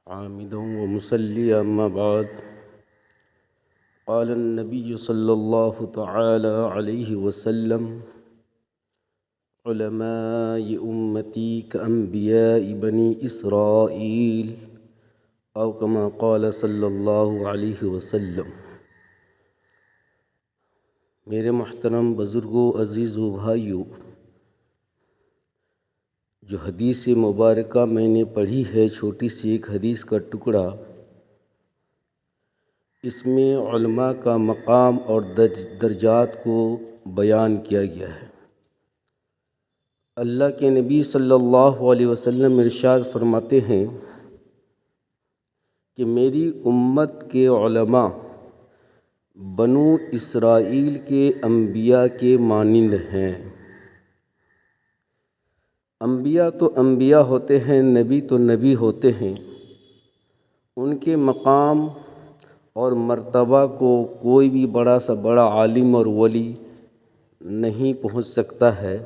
عامدا ومصليا أما بعد. قال النبي صلى الله تعالى عليه وسلم: علماء أمتي كأنبياء بني إسرائيل، أو كما قال صلی اللہ علیہ وسلم. میرے محترم بزرگوں، عزیز و بھائیوں، جو حدیث مبارکہ میں نے پڑھی ہے، چھوٹی سی ایک حدیث کا ٹکڑا، اس میں علماء کا مقام اور درجات کو بیان کیا گیا ہے. اللہ کے نبی صلی اللہ علیہ وسلم ارشاد فرماتے ہیں کہ میری امت کے علماء بنو اسرائیل کے انبیاء کے مانند ہیں. انبیاء تو انبیاء ہوتے ہیں، نبی تو نبی ہوتے ہیں. ان کے مقام اور مرتبہ کو کوئی بھی بڑا سا بڑا عالم اور ولی نہیں پہنچ سکتا ہے.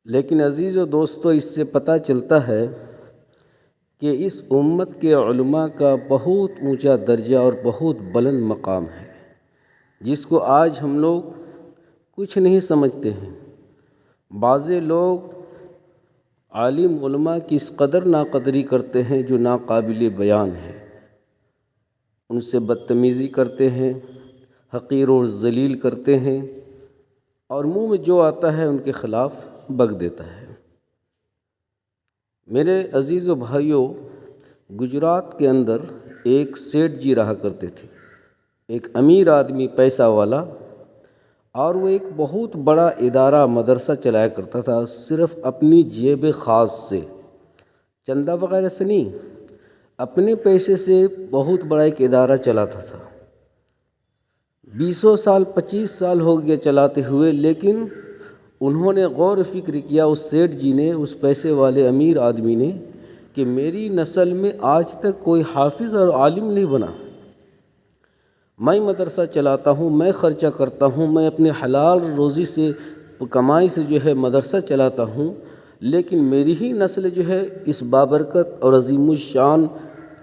لیکن عزیز و دوستو، اس سے پتہ چلتا ہے کہ اس امت کے علماء کا بہت اونچا درجہ اور بہت بلند مقام ہے، جس کو آج ہم لوگ کچھ نہیں سمجھتے ہیں. بعض لوگ عالم علماء کی اس قدر ناقدری کرتے ہیں جو ناقابل بیان ہے. ان سے بدتمیزی کرتے ہیں، حقیر و ذلیل کرتے ہیں، اور منہ میں جو آتا ہے ان کے خلاف بک دیتا ہے. میرے عزیز و بھائیوں، گجرات کے اندر ایک سیٹھ جی رہا کرتے تھے، ایک امیر آدمی، پیسہ والا، اور وہ ایک بہت بڑا ادارہ مدرسہ چلایا کرتا تھا، صرف اپنی جیب خاص سے، چندہ وغیرہ سے نہیں، اپنے پیسے سے بہت بڑا ایک ادارہ چلاتا تھا. 20 سال 25 سال ہو گیا چلاتے ہوئے. لیکن انہوں نے غور و فکر کیا، اس سیٹھ جی نے، اس پیسے والے امیر آدمی نے، کہ میری نسل میں آج تک کوئی حافظ اور عالم نہیں بنا. میں مدرسہ چلاتا ہوں، میں خرچہ کرتا ہوں، میں اپنے حلال روزی سے، کمائی سے جو ہے مدرسہ چلاتا ہوں، لیکن میری ہی نسل جو ہے اس بابرکت اور عظیم الشان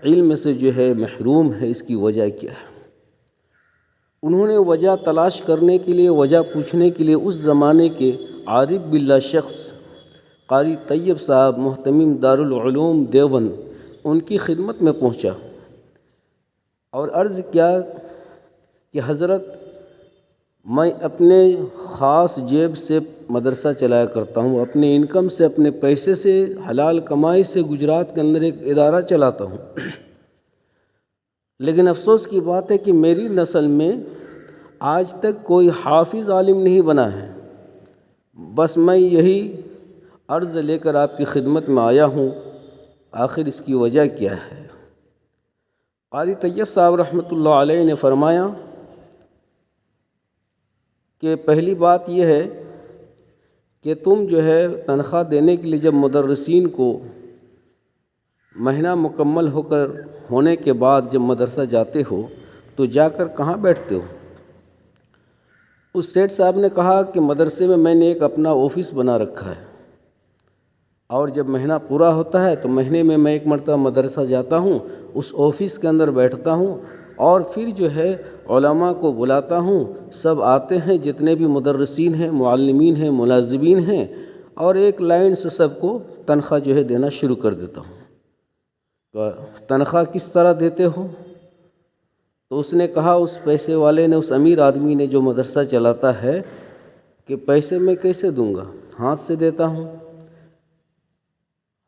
علم سے جو ہے محروم ہے. اس کی وجہ کیا ہے؟ انہوں نے وجہ تلاش کرنے کے لیے، وجہ پوچھنے کے لیے اس زمانے کے عارف باللہ شخص قاری طیب صاحب، محتمم دارالعلوم دیوبند، ان کی خدمت میں پہنچا اور عرض کیا کہ حضرت، میں اپنے خاص جیب سے مدرسہ چلایا کرتا ہوں، اپنے انکم سے، اپنے پیسے سے، حلال کمائی سے گجرات کے اندر ایک ادارہ چلاتا ہوں. لیکن افسوس کی بات ہے کہ میری نسل میں آج تک کوئی حافظ عالم نہیں بنا ہے. بس میں یہی عرض لے کر آپ کی خدمت میں آیا ہوں، آخر اس کی وجہ کیا ہے؟ قاری طیب صاحب رحمۃ اللہ علیہ نے فرمایا کہ پہلی بات یہ ہے کہ تم جو ہے تنخواہ دینے کے لیے جب مدرسین کو مہینہ مکمل ہونے کے بعد جب مدرسہ جاتے ہو تو جا کر کہاں بیٹھتے ہو؟ اس سیٹھ صاحب نے کہا کہ مدرسے میں نے ایک اپنا آفس بنا رکھا ہے، اور جب مہینہ پورا ہوتا ہے تو مہینے میں میں ایک مرتبہ مدرسہ جاتا ہوں، اس آفس کے اندر بیٹھتا ہوں، اور پھر جو ہے علماء کو بلاتا ہوں. سب آتے ہیں، جتنے بھی مدرسین ہیں، معلمین ہیں، ملازمین ہیں، اور ایک لائن سے سب کو تنخواہ جو ہے دینا شروع کر دیتا ہوں. تنخواہ کس طرح دیتے ہو؟ تو اس نے کہا، اس پیسے والے نے، اس امیر آدمی نے جو مدرسہ چلاتا ہے، کہ پیسے میں کیسے دوں گا، ہاتھ سے دیتا ہوں.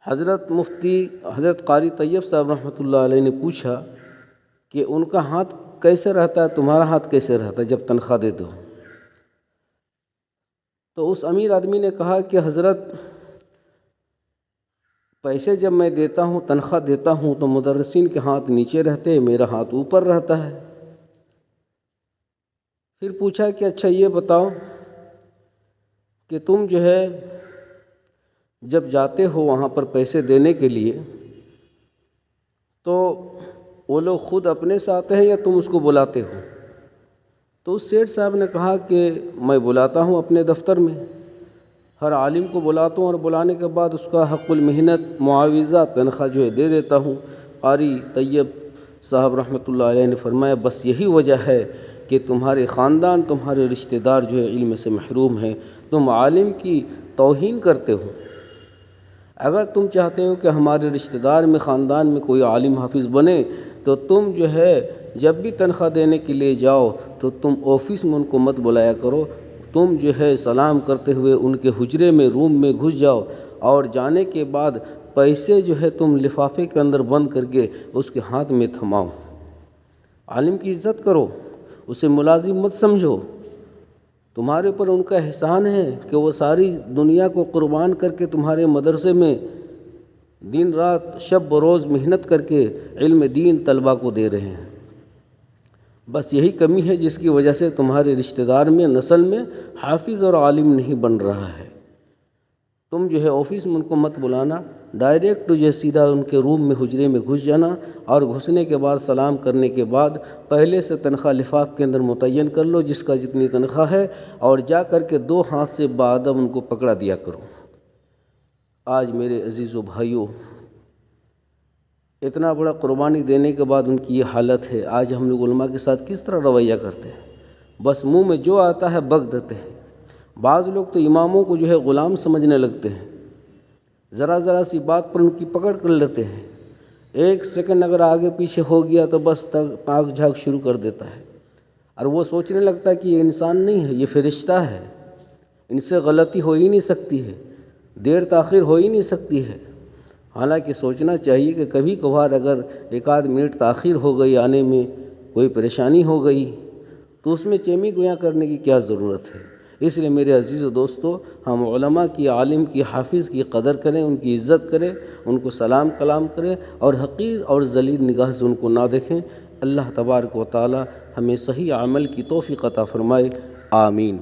حضرت مفتی حضرت قاری طیب صاحب رحمۃ اللہ علیہ نے پوچھا کہ ان کا ہاتھ کیسے رہتا ہے، تمہارا ہاتھ کیسے رہتا ہے جب تنخواہ دیتے ہو؟ تو اس امیر آدمی نے کہا کہ حضرت، پیسے جب میں دیتا ہوں، تنخواہ دیتا ہوں، تو مدرسین کے ہاتھ نیچے رہتے ہیں، میرا ہاتھ اوپر رہتا ہے. پھر پوچھا کہ اچھا یہ بتاؤ کہ تم جو ہے جب جاتے ہو وہاں پر پیسے دینے کے لیے، تو وہ لوگ خود اپنے سے آتے ہیں یا تم اس کو بلاتے ہو؟ تو اس سیٹھ صاحب نے کہا کہ میں بلاتا ہوں اپنے دفتر میں. ہر عالم کو بلاتا ہوں اور بلانے کے بعد اس کا حق المحنت معاوضہ تنخواہ جو ہے دے دیتا ہوں۔ قاری طیب صاحب رحمۃ اللہ علیہ نے فرمایا بس یہی وجہ ہے کہ تمہارے خاندان، تمہارے رشتہ دار جو ہے علم سے محروم ہیں، تم عالم کی توہین کرتے ہو۔ اگر تم چاہتے ہو کہ ہمارے رشتہ دار میں، خاندان میں کوئی عالم حافظ بنے، تو تم جو ہے جب بھی تنخواہ دینے کے لیے جاؤ تو تم آفس میں ان کو مت بلایا کرو، تم جو ہے سلام کرتے ہوئے ان کے حجرے میں، روم میں گھس جاؤ، اور جانے کے بعد پیسے جو ہے تم لفافے کے اندر بند کر کے اس کے ہاتھ میں تھماؤ۔ عالم کی عزت کرو، اسے ملازم مت سمجھو، تمہارے اوپر ان کا احسان ہے کہ وہ ساری دنیا کو قربان کر کے تمہارے مدرسے میں دن رات شب بروز محنت کر کے علم دین طلبہ کو دے رہے ہیں۔ بس یہی کمی ہے جس کی وجہ سے تمہارے رشتہ دار میں، نسل میں حافظ اور عالم نہیں بن رہا ہے۔ تم جو ہے آفس میں ان کو مت بلانا، ڈائریکٹ جو ہے سیدھا ان کے روم میں، حجرے میں گھس جانا، اور گھسنے کے بعد سلام کرنے کے بعد پہلے سے تنخواہ لفاف کے اندر متعین کر لو جس کا جتنی تنخواہ ہے، اور جا کر کے 2 ہاتھ سے باادب ان کو پکڑا دیا کرو۔ آج میرے عزیز و بھائیوں، اتنا بڑا قربانی دینے کے بعد ان کی یہ حالت ہے۔ آج ہم لوگ علماء کے ساتھ کس طرح رویہ کرتے ہیں؟ بس منہ میں جو آتا ہے بک دیتے ہیں۔ بعض لوگ تو اماموں کو جو ہے غلام سمجھنے لگتے ہیں، ذرا ذرا سی بات پر ان کی پکڑ کر لیتے ہیں، 1 سیکنڈ اگر آگے پیچھے ہو گیا تو بس تاک جھاک شروع کر دیتا ہے، اور وہ سوچنے لگتا ہے کہ یہ انسان نہیں ہے، یہ فرشتہ ہے، ان سے غلطی ہو ہی نہیں سکتی ہے، دیر تاخیر ہو ہی نہیں سکتی ہے۔ حالانکہ سوچنا چاہیے کہ کبھی کبھار اگر 1 منٹ تاخیر ہو گئی آنے میں، کوئی پریشانی ہو گئی، تو اس میں چیمی گویاں کرنے کی کیا ضرورت ہے؟ اس لیے میرے عزیز و دوستو، ہم علماء کی، عالم کی، حافظ کی قدر کریں، ان کی عزت کریں، ان کو سلام کلام کریں، اور حقیر اور ذلیل نگاہ سے ان کو نہ دیکھیں۔ اللہ تبارک و تعالی ہمیں صحیح عمل کی توفیق عطا فرمائے، آمین۔